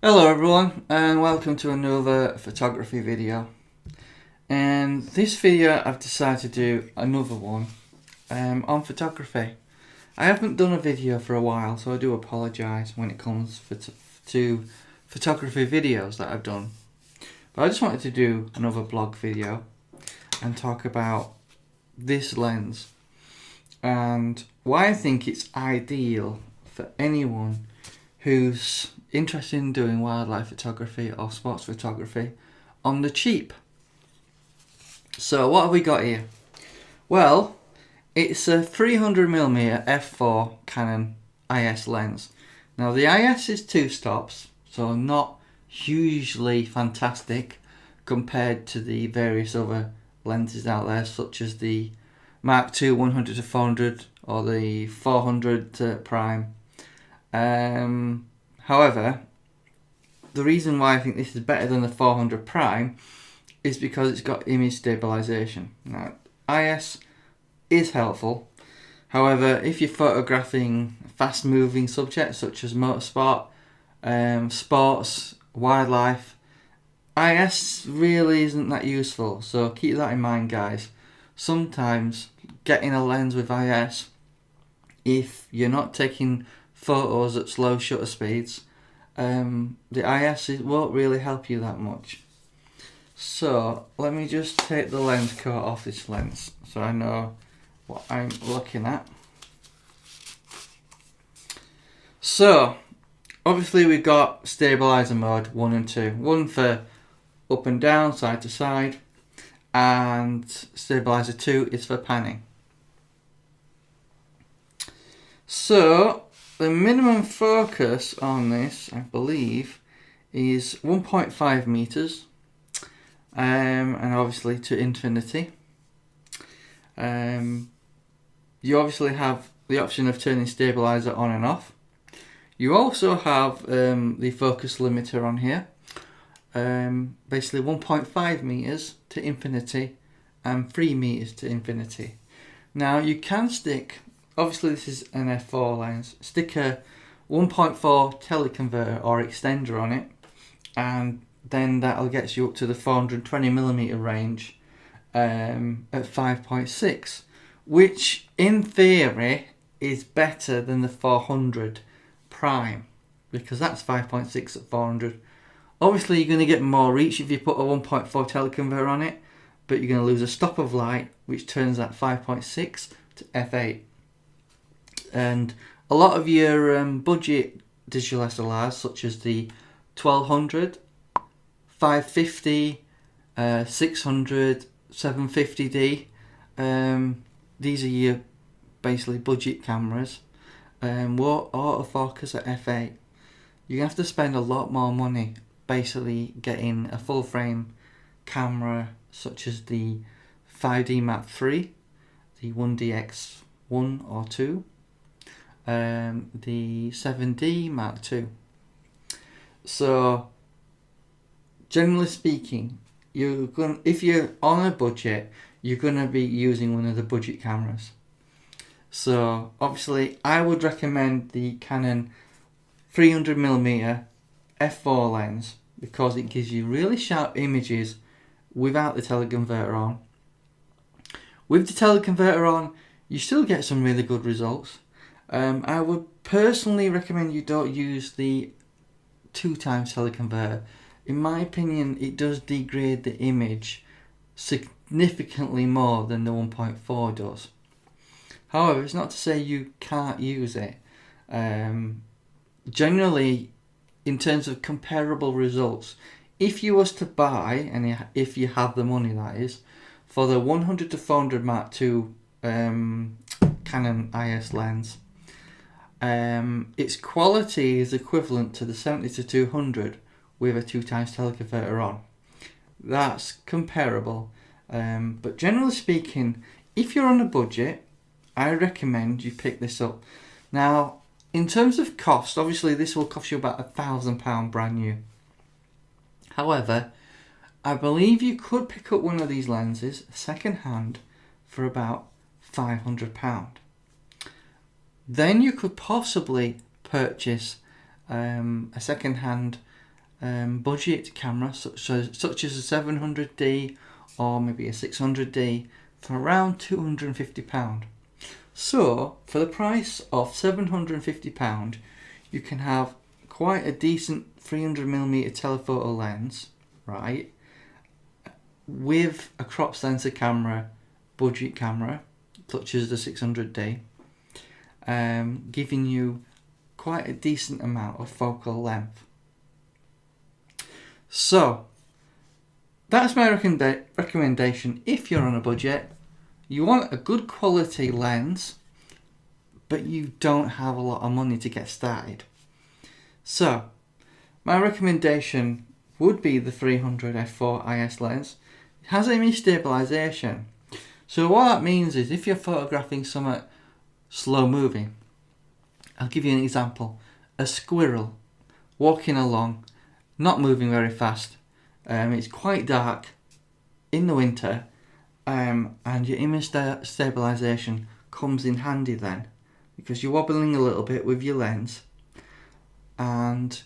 Hello everyone and welcome to another photography video. And this video I've decided to do another one on photography. I haven't done a video for a while, so I do apologise when it comes to photography videos that I've done. But I just wanted to do another blog video and talk about this lens and why I think it's ideal for anyone who's interested in doing wildlife photography or sports photography on the cheap. So what have we got here? Well, it's a 300mm f4 Canon IS lens. Now the IS is 2 stops, so not hugely fantastic compared to the various other lenses out there, such as the Mark II 100 to 400 or the 400 to prime. However, the reason why I think this is better than the 400 prime is because it's got image stabilization. Now, IS is helpful. However, if you're photographing fast-moving subjects such as motorsport, sports, wildlife, IS really isn't that useful. So keep that in mind, guys. Sometimes getting a lens with IS, if you're not taking photos at slow shutter speeds, the IS won't really help you that much. So let me just take the lens coat off this lens so I know what I'm looking at. So obviously we've got stabilizer mode 1 and 2. One for up and down, side to side, and stabilizer 2 is for panning. So the minimum focus on this, I believe, is 1.5 meters, and obviously to infinity. You obviously have the option of turning stabilizer on and off. You also have the focus limiter on here, basically 1.5 meters to infinity and 3 meters to infinity. Now you can stick, obviously this is an f4 lens, stick a 1.4 teleconverter or extender on it, and then that'll get you up to the 420mm range at 5.6, which in theory is better than the 400 prime, because that's 5.6 at 400. Obviously you're going to get more reach if you put a 1.4 teleconverter on it, but you're going to lose a stop of light, which turns that 5.6 to f8. And a lot of your budget digital SLRs, such as the 1200, 550, 600, 750D, these are your basically budget cameras, will autofocus at f8. You have to spend a lot more money basically getting a full frame camera such as the 5D Mark III, the 1DX1 or 2, the 7D Mark II. So generally speaking, if you're on a budget, you're going to be using one of the budget cameras. So obviously I would recommend the Canon 300mm f4 lens because it gives you really sharp images without the teleconverter on. With the teleconverter on, you still get some really good results. I would personally recommend you don't use the 2x teleconverter. In my opinion, it does degrade the image significantly more than the 1.4 does. However, it's not to say you can't use it. Generally, in terms of comparable results, if you was to buy, and if you have the money that is, for the 100 to 400 Mark II Canon IS lens, its quality is equivalent to the 70 to 200 with a 2x teleconverter on. That's comparable, but generally speaking, if you're on a budget, I recommend you pick this up. Now, in terms of cost, obviously this will cost you about £1,000 brand new. However, I believe you could pick up one of these lenses second hand for about £500. Then you could possibly purchase a second hand budget camera, such as a 700D or maybe a 600D, for around £250. So for the price of £750, you can have quite a decent 300mm telephoto lens, right, with a crop sensor camera, budget camera, such as the 600D, giving you quite a decent amount of focal length. So that's my recommendation. If you're on a budget, you want a good quality lens, but you don't have a lot of money to get started. So my recommendation would be the 300 f4 IS lens. It has image stabilization. So what that means is if you're photographing something slow moving, I'll give you an example. A squirrel walking along, not moving very fast. It's quite dark in the winter, and your image stabilization comes in handy then, because you're wobbling a little bit with your lens, and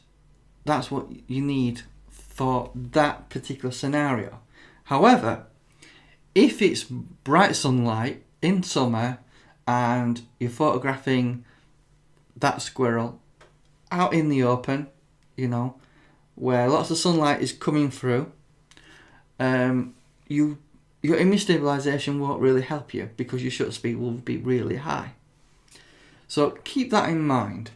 that's what you need for that particular scenario. However, if it's bright sunlight in summer and you're photographing that squirrel out in the open, where lots of sunlight is coming through, your image stabilization won't really help you because your shutter speed will be really high. So keep that in mind.